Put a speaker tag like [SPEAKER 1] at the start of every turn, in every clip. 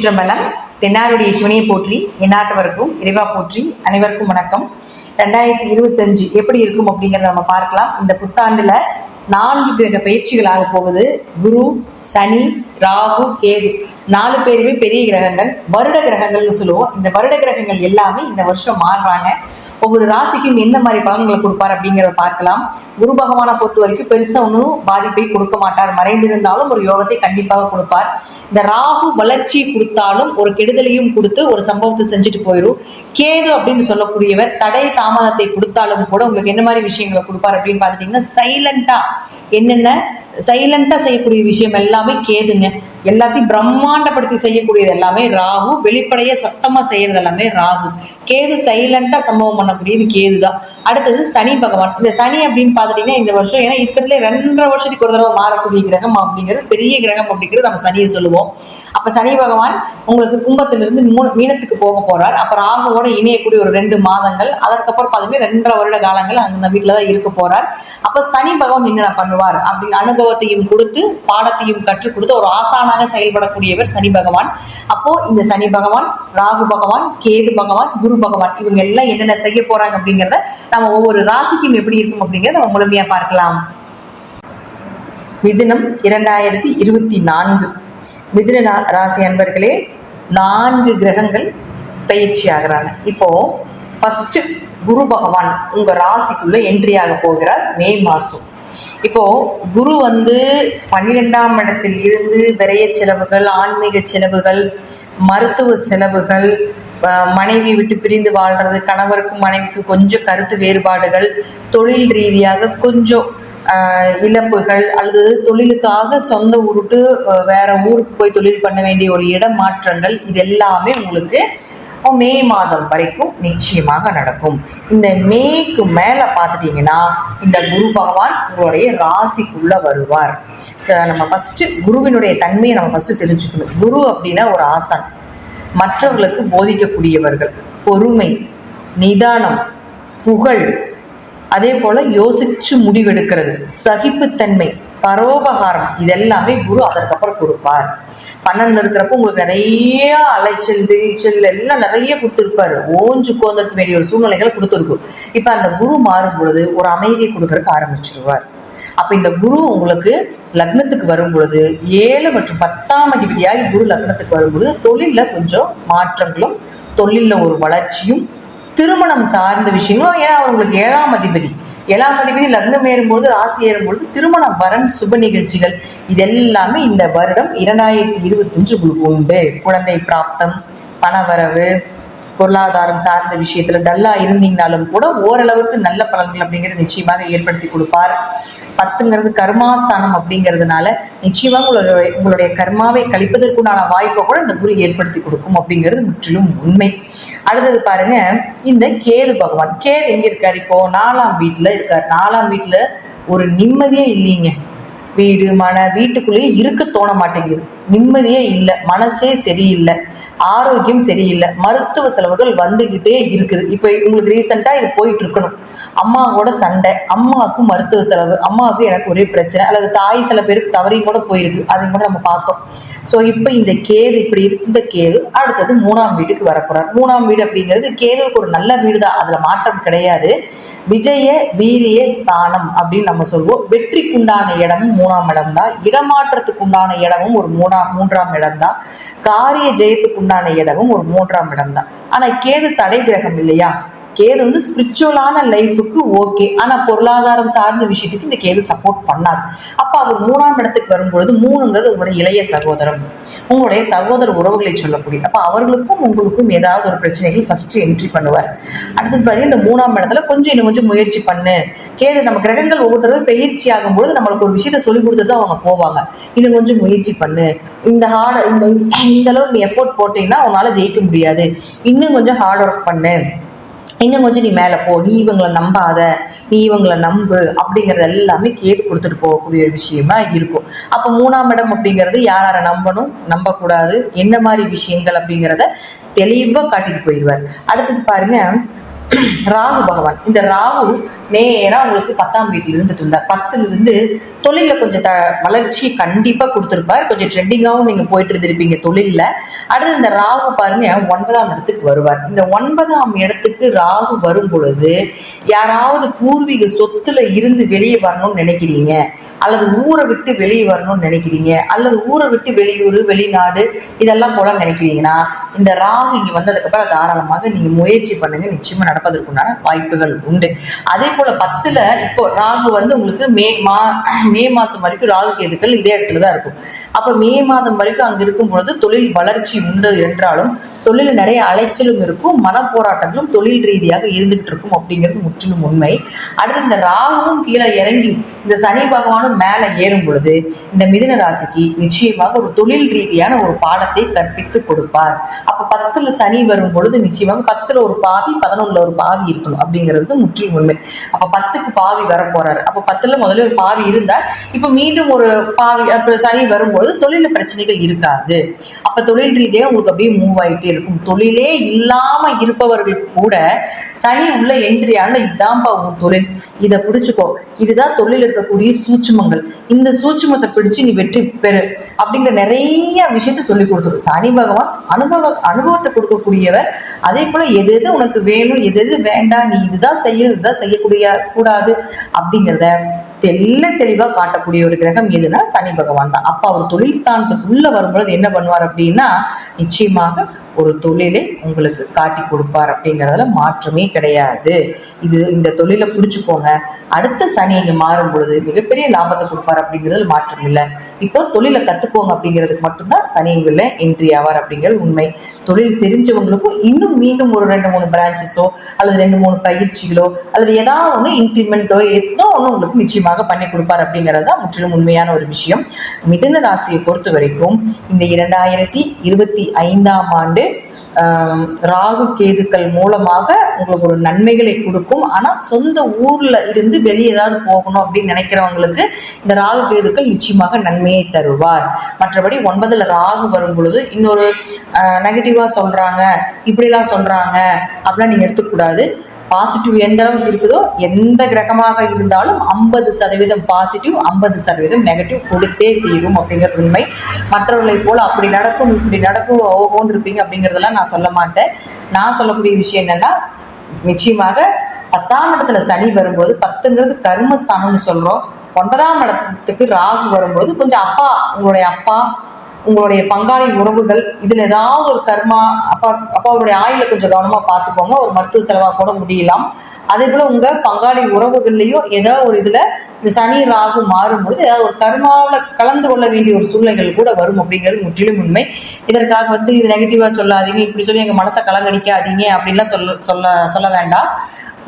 [SPEAKER 1] திருச்சிற்றம்பலம். தென்னாருடைய சிவனையை போற்றி, எந்நாட்டவருக்கும் இறைவா போற்றி. அனைவருக்கும் வணக்கம். 2025 எப்படி இருக்கும் அப்படிங்கிறத நம்ம பார்க்கலாம். இந்த புத்தாண்டுல 4 கிரக பயிற்சிகளாக போகுது. குரு, சனி, ராகு, கேது 4 பேருமே பெரிய கிரகங்கள், வருட கிரகங்கள்னு சொல்லுவோம். இந்த வருட கிரகங்கள் எல்லாமே இந்த வருஷம் மாறுறாங்க. ஒவ்வொரு ராசிக்கும் எந்த மாதிரி பலன்களை கொடுப்பார் அப்படிங்கிறத பார்க்கலாம். குரு பகவானை பொறுத்த வரைக்கும் பெருசா ஒன்றும் பாதிப்பை கொடுக்க மாட்டார். மறைந்திருந்தாலும் ஒரு யோகத்தை கண்டிப்பாக கொடுப்பார். இந்த ராகு வளர்ச்சியை கொடுத்தாலும் ஒரு கெடுதலையும் கொடுத்து ஒரு சம்பவத்தை செஞ்சுட்டு போயிடும். கேது அப்படின்னு சொல்லக்கூடியவர் தடை தாமதத்தை கொடுத்தாலும் கூட உங்களுக்கு என்ன மாதிரி விஷயங்களை கொடுப்பார் அப்படின்னு பார்த்துட்டீங்கன்னா, சைலண்டா செய்யக்கூடிய விஷயம் எல்லாமே கேதுங்க. எல்லாத்தையும் பிரம்மாண்டப்படுத்தி செய்யக்கூடியது எல்லாமே ராகு. வெளிப்படைய சத்தமா செய்யறது எல்லாமே ராகு. கேது சைலண்டா சம்பவம் பண்ணக்கூடியது கேது தான். அடுத்தது சனி பகவான். இந்த சனி அப்படின்னு பார்த்துட்டீங்கன்னா இந்த வருஷம் ஏன்னா இருக்கிறதுல 2.5 வருஷத்துக்கு ஒரு தடவை மாறக்கூடிய கிரகம் அப்படிங்கிறது பெரிய கிரகம் அப்படிங்கிறது நம்ம சனியை சொல்லுவோம். அப்ப சனி பகவான் உங்களுக்கு கும்பத்திலிருந்து மீனத்துக்கு போக போறார். அப்புறம் ராகுவோட இணையக்கூடிய ஒரு 2 மாதங்கள், அதற்கப்புறம் பார்த்தீங்கன்னா 2.5 வருட காலங்கள் அந்த வீட்டுலதான் இருக்க போறார். அப்ப சனி பகவான் என்ன பண்ணுவார் அப்படிங்கிற அனுபவத்தையும் கொடுத்து பாடத்தையும் கற்றுக் கொடுத்து ஒரு ஆசானாக செயல்படக்கூடியவர் சனி பகவான். அப்போ இந்த சனி பகவான், ராகு பகவான், கேது பகவான், குரு பகவான் இவங்க எல்லாம் என்னென்ன செய்ய போறாங்க அப்படிங்கிறத நம்ம ஒவ்வொரு ராசிக்கும் எப்படி இருக்கும் அப்படிங்கிறத நம்ம முழுமையா பார்க்கலாம். மிதுனம் 2024. மிதுன ராசி அன்பர்களே, 4 கிரகங்கள் பயிற்சி ஆகிறாங்க. இப்போ ஃபர்ஸ்ட் குரு பகவான் உங்க ராசிக்குள்ள என்ட்ரி ஆக போகிறார் மே மாசம். இப்போ குரு 12ஆம் இடத்தில் இருந்து விரைய செலவுகள், ஆன்மீக செலவுகள், மருத்துவ செலவுகள், மனைவி விட்டு பிரிந்து வாழ்றது, கணவருக்கும் மனைவிக்கும் கொஞ்சம் கருத்து வேறுபாடுகள், தொழில் ரீதியாக கொஞ்சம் இழப்புகள், அல்லது தொழிலுக்காக சொந்த ஊருக்கு வேற ஊருக்கு போய் தொழில் பண்ண வேண்டிய ஒரு இடம் மாற்றங்கள், இது எல்லாமே உங்களுக்கு மே மாதம் வரைக்கும் நிச்சயமாக நடக்கும். இந்த மேக்கு மேல பார்த்துட்டீங்கன்னா இந்த குரு பகவான் உங்களுடைய ராசிக்குள்ள வருவார். நம்ம ஃபர்ஸ்ட் குருவினுடைய தன்மையை நம்ம ஃபர்ஸ்ட் தெரிஞ்சுக்கணும். குரு அப்படின்னா ஒரு ஆசான், மற்றவர்களுக்கு போதிக்கக்கூடியவர்கள், பொறுமை, நிதானம், புகழ், அதே போல யோசிச்சு முடிவெடுக்கிறது, சகிப்புத்தன்மை, பரோபகாரம், இதெல்லாமே குரு அதற்கப்புறம் கொடுப்பார். 12 இருக்கிறப்போ உங்களுக்கு நிறைய அலைச்சல் திரிச்சல் எல்லாம் நிறைய கொடுத்துருப்பாரு. ஓஞ்சு கோந்தற்கு வேண்டிய ஒரு சூழ்நிலைகளை கொடுத்துருக்கும். இப்ப அந்த குரு மாறும் பொழுது ஒரு அமைதியை கொடுக்கறதுக்கு ஆரம்பிச்சிருவார். அப்ப இந்த குரு உங்களுக்கு லக்னத்துக்கு வரும் பொழுது 7 மற்றும் 10ஆம் அதிபதியாகி குரு லக்னத்துக்கு வரும்பொழுது தொழில்ல கொஞ்சம் மாற்றங்களும், தொழில்ல ஒரு வளர்ச்சியும், திருமணம் சார்ந்த விஷயங்களும். ஏன்னா அவங்களுக்கு 7ஆம் அதிபதி லக்னம் ஏறும்பொழுது, ராசி ஏறும்பொழுது திருமணம், வரன், சுப நிகழ்ச்சிகள் இதெல்லாமே இந்த வருடம் 2025 உங்களுக்கு உண்டு. குழந்தை பிராப்தம், பணவரவு, பொருளாதாரம் சார்ந்த விஷயத்துல டல்லா இருந்தீங்கனாலும் கூட ஓரளவுக்கு நல்ல பலன்கள் அப்படிங்கிறது நிச்சயமாக ஏற்படுத்தி கொடுப்பார். 10ங்கிறது கர்மாஸ்தானம் அப்படிங்கிறதுனால நிச்சயமாக உங்களுடைய கர்மாவை கழிப்பதற்குண்டான வாய்ப்பை கூட இந்த குரு ஏற்படுத்தி கொடுக்கும் அப்படிங்கிறது முற்றிலும் உண்மை. அடுத்தது பாருங்க, இந்த கேது பகவான். கேது எங்க இருக்காரு? இப்போ 4ஆம் வீட்டுல இருக்காரு. 4ஆம் வீட்டுல ஒரு நிம்மதியே இல்லைங்க. வீட்டுக்குள்ளேயே இருக்க தோண மாட்டேங்குது. நிம்மதியே இல்லை, மனசே சரியில்லை, ஆரோக்கியம் சரியில்லை, மருத்துவ செலவுகள் வந்துகிட்டே இருக்குது. இப்போ உங்களுக்கு ரீசெண்டா இது போயிட்டு இருக்கணும். அம்மாவோட சண்டை, அம்மாவுக்கு மருத்துவ செலவு, அம்மாவுக்கு எனக்கு ஒரே பிரச்சனை, அல்லது தாய் சில பேருக்கு தவறையும் கூட போயிருக்கு, அதையும் கூட நம்ம பார்த்தோம். ஸோ இப்போ இந்த கேது இப்படி இருந்த கேது அடுத்தது 3ஆம் வீட்டுக்கு வரப்போறார். 3ஆம் வீடு அப்படிங்கிறது கேதுவுக்கு ஒரு நல்ல வீடு தான், அதுல மாற்றம் கிடையாது. விஜய வீரிய ஸ்தானம் அப்படின்னு நம்ம சொல்லுவோம். வெற்றிக்குண்டான இடமும் 3ஆம் இடம் தான். இடமாற்றத்துக்கு உண்டான இடமும் ஒரு 3ஆம் இடம் தான். காரிய ஜெயத்துக்கு உண்டான இடமும் ஒரு 3ஆம் இடம் தான். ஆனா கேது தடை கிரகம் இல்லையா? கேது ஸ்பிரிச்சுவலான லைஃபுக்கு ஓகே, ஆனா பொருளாதாரம் சார்ந்த விஷயத்துக்கு இந்த கேது சப்போர்ட் பண்ணாது. அப்ப அவர் 3ஆம் இடத்துக்கு வரும்பொழுது 3ங்கிறது உங்களுடைய இளைய சகோதரம், உங்களுடைய சகோதர உறவுகளை சொல்லக்கூடியது. அப்ப அவர்களுக்கும் உங்களுக்கும் ஏதாவது ஒரு பிரச்சனைகள் ஃபர்ஸ்ட் என்ட்ரி பண்ணுவார். அடுத்தது பாருங்க, இந்த 3ஆம் இடத்துல இன்னும் கொஞ்சம் முயற்சி பண்ணு. கேது நம்ம கிரகங்கள் ஒவ்வொரு தடவை பயிற்சி ஆகும்போது நம்மளுக்கு ஒரு விஷயத்த சொல்லி கொடுத்துட்டு அவங்க போவாங்க. இன்னும் கொஞ்சம் முயற்சி பண்ணு, இந்த அளவுக்கு நீ எஃபோர்ட் போட்டீங்கன்னா உன்னால ஜெயிக்க முடியாது, இன்னும் கொஞ்சம் ஹார்ட் ஒர்க் பண்ணு, இன்னும் கொஞ்சம் நீ மேலே போ, நீ இவங்களை நம்பாத, நீ இவங்களை நம்பு அப்படிங்கிறது எல்லாமே கேது கொடுத்துட்டு போகக்கூடிய ஒரு விஷயமா இருக்கும். அப்போ 3ஆம் இடம் அப்படிங்கிறது யாரை நம்பணும், நம்பக்கூடாது, என்ன மாதிரி விஷயங்கள் அப்படிங்கிறத தெளிவாக காட்டிட்டு போயிடுவார். அடுத்தது பாருங்க, ராகு பகவான், இந்த ராகு நேரா உங்களுக்கு 10ஆம் வீட்டில் இருந்துட்டு இருந்தார். 10ல இருந்து தொழில கொஞ்சம் வளர்ச்சி கண்டிப்பா கொடுத்துருப்பார். கொஞ்சம் ட்ரெண்டிங்காகவும் நீங்க போயிட்டு இருந்திருப்பீங்க தொழில்ல. அடுத்து இந்த ராகு பாருங்க 9ஆம் இடத்துக்கு வருவார். இந்த 9ஆம் இடத்துக்கு ராகு வரும் பொழுது யாராவது பூர்வீக சொத்துல இருந்து வெளியே வரணும்னு நினைக்கிறீங்க, அல்லது ஊரை விட்டு வெளியே வரணும்னு நினைக்கிறீங்க, அல்லது ஊரை விட்டு வெளியூர் வெளிநாடு இதெல்லாம் போல நினைக்கிறீங்கன்னா இந்த ராகு இங்க வந்ததுக்கு அப்புறம் தாராளமாக நீங்க முயற்சி பண்ணுங்க, நிச்சயமா நடப்பதற்குண்டான வாய்ப்புகள் உண்டு. அதே போல 10ல இப்போ ராகு வந்து உங்களுக்கு மே மாசம் வரைக்கும் ராகு கேதுக்கள் இதே இடத்துலதான் இருக்கும். அப்ப மே மாதம் வரைக்கும் அங்க இருக்கும் பொழுது தொழில் வளர்ச்சி உண்டு என்றாலும் தொழில நிறைய அலைச்சலும் இருக்கும், மன போராட்டங்களும் தொழில் ரீதியாக இருந்துகிட்டு இருக்கும் அப்படிங்கிறது முற்றிலும் உண்மை. அடுத்து இந்த ராகுவும் கீழே இறங்கி இந்த சனி பகவானும் மேல ஏறும் பொழுது இந்த மிதுன ராசிக்கு நிச்சயமாக ஒரு தொழில் ரீதியான ஒரு பாடத்தை கற்பித்து கொடுப்பார். அப்ப 10ல சனி வரும் பொழுது நிச்சயமாக 10ல ஒரு பாவி 11ல ஒரு பாவி இருக்கணும் அப்படிங்கிறது முற்றிலும் உண்மை. அப்ப 10க்கு பாவி வர போறாரு. அப்ப 10ல முதல்ல ஒரு பாவி இருந்தார், இப்ப மீண்டும் ஒரு பாவி சனி வரும்பொழுது தொழில பிரச்சனைகள் இருக்காது. அப்ப தொழில் ரீதியாக உங்களுக்கு அப்படியே மூவ் ஆயிட்டே இருக்கும். தொழிலே இல்லாம இருப்பவர்களுக்கு கூட சனி உள்ள என்ட்ரியான இதான்பா உன் தொழில், இதை பிடிச்சுக்கோ, இதுதான் தொழில் இருக்கக்கூடிய சூட்சுமங்கள், இந்த சூட்சுமத்தை பிடிச்சு நீ வெற்றி பெறு அப்படிங்கிற நிறைய விஷயத்த சொல்லி கொடுத்துரும். சனி பகவான் அனுபவத்தை கொடுக்கக்கூடியவர். அதே போல எது எது உனக்கு வேணும், எது எது வேண்டாம், நீ இதுதான் செய்யணும், இதுதான் செய்யக்கூடிய கூடாது அப்படிங்கிறத தெளிவா காட்டக்கூடிய ஒரு கிரகம் எதுனா சனி பகவான் தான். அப்ப அவர் தொழில் ஸ்தானத்துக்குள்ள வரும்பொழுது என்ன பண்ணுவார் அப்படின்னா நிச்சயமாக ஒரு தொழிலை உங்களுக்கு காட்டி கொடுப்பார் அப்படிங்கிறதுல மாற்றமே கிடையாது. இந்த தொழிலை பிடிச்சுக்கோங்க. அடுத்த சனி இங்க மாறும் பொழுது மிகப்பெரிய லாபத்தை கொடுப்பார் அப்படிங்கிறதுல மாற்றம் இல்லை. இப்போ தொழிலை கத்துக்கோங்க அப்படிங்கிறதுக்கு மட்டும்தான் சனி உள்ள என்ட்ரி ஆவார் அப்படிங்கிறது உண்மை. தொழில் தெரிஞ்சவங்களுக்கும் இன்னும் மீண்டும் ஒரு 2-3 பிரான்ச்சஸோ அல்லது 2-3 பயிற்சிகளோ அல்லது ஏதாவது ஒன்று இன்க்ரிமெண்ட்டோ ஏதோ ஒன்று உங்களுக்கு நிச்சயமாக பண்ணி கொடுப்பார் அப்படிங்கிறது தான் முற்றிலும் உண்மையான ஒரு விஷயம். மிதுன ராசியை பொறுத்த வரைக்கும் இந்த 2025ஆம் ஆண்டு ராகு கேதுக்கள் மூலமாக உங்களுக்கு ஒரு நன்மைகளை கொடுக்கும். ஆனா சொந்த ஊர்ல இருந்து வெளியே ஏதாவது போகணும் அப்படின்னு நினைக்கிறவங்களுக்கு இந்த ராகு கேதுக்கள் நிச்சயமாக நன்மையை தருவார். மற்றபடி 9ல ராகு வரும் பொழுது இன்னொரு நெகட்டிவா சொல்றாங்க, இப்படிலாம் சொல்றாங்க அப்படிலாம் நீங்க எடுத்துக்கூடாது. பாசிட்டிவ் எந்த அளவுக்கு இருக்குதோ எந்த கிரகமாக இருந்தாலும் 50% பாசிட்டிவ் 50% நெகட்டிவ் கொடுத்தே தீரும் அப்படிங்கிறது உண்மை. மற்றவர்களை போல அப்படி நடக்கும் இப்படி நடக்கும் ஓஹோன்னு இருப்பீங்க அப்படிங்கிறதெல்லாம் நான் சொல்ல மாட்டேன். நான் சொல்லக்கூடிய விஷயம் என்னன்னா நிச்சயமாக 10ஆம் இடத்துல சனி வரும்போது 10ங்கிறது கர்மஸ்தானம்னு சொல்றோம். 9ஆம் இடத்துக்கு ராகு வரும்போது கொஞ்சம் அப்பா உங்களுடைய பங்காளி உறவுகள் இதுல ஏதாவது ஒரு கர்மா அப்பாவுடைய ஆயுள கொஞ்சம் கவனமா பார்த்துக்கோங்க. ஒரு மருத்துவ செலவா கூட முடியலாம். அதே போல உங்க பங்காளி உறவுகள்லயும் ஏதாவது ஒரு இதுல இந்த சனி ராகு மாறும்பொழுது ஏதாவது ஒரு கர்மாவில் கலந்து கொள்ள வேண்டிய ஒரு சூழ்நிலைகள் கூட வரும் அப்படிங்கிறது முற்றிலும் உண்மை. இதற்காக இது நெகட்டிவா சொல்லாதீங்க, இப்படி சொல்லி எங்க மனசை கலங்கடிக்காதீங்க அப்படின்லாம் சொல்ல வேண்டாம்.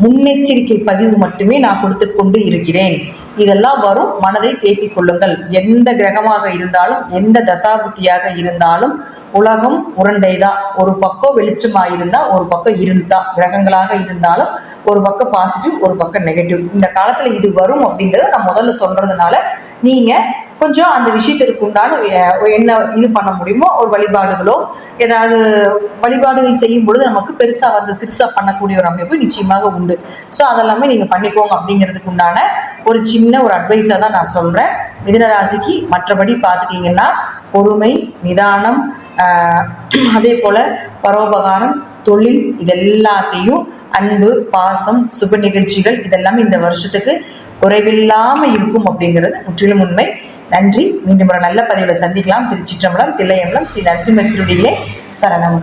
[SPEAKER 1] முன்னெச்சரிக்கை பதிவு மட்டுமே நான் கொடுத்து கொண்டு இருக்கிறேன். இதெல்லாம் வரும், மனதை தேக்கிக் கொள்ளுங்கள். எந்த கிரகமாக இருந்தாலும் எந்த தசாபுத்தியாக இருந்தாலும் உலகம் உருண்டைதான். ஒரு பக்கம் வெளிச்சமாக இருந்தா ஒரு பக்கம் இருந்தா, கிரகங்களாக இருந்தாலும் ஒரு பக்கம் பாசிட்டிவ் ஒரு பக்கம் நெகட்டிவ். இந்த காலத்துல இது வரும் அப்படிங்கிறத நான் முதல்ல சொல்றதுனால நீங்க கொஞ்சம் அந்த விஷயத்திற்கு உண்டான என்ன இது பண்ண முடியுமோ ஒரு வழிபாடுகளோ ஏதாவது வழிபாடுகள் செய்யும் பொழுது நமக்கு பெருசா சிறுசா பண்ணக்கூடிய ஒரு அமைப்பு நிச்சயமாக உண்டு. ஸோ அதெல்லாமே நீங்க பண்ணிக்கோங்க அப்படிங்கிறதுக்கு உண்டான ஒரு சின்ன ஒரு அட்வைஸா தான் நான் சொல்றேன் மிதுன ராசிக்கு. மற்றபடி பார்த்துட்டீங்கன்னா பொறுமை, நிதானம், அதே போல பரோபகாரம், தொழில், இதெல்லாத்தையும் அன்பு, பாசம், சுப நிகழ்ச்சிகள் இதெல்லாமே இந்த வருஷத்துக்கு குறைவில்லாம இருக்கும் அப்படிங்கிறது முற்றிலும் உண்மை. நன்றி. மீண்டும் ஒரு நல்ல பதிவில் சந்திக்கலாம். திருச்சிற்றம்பலம், தில்லையம்பலம், ஸ்ரீ நரசிம்ம திருடிகளே சரணம்.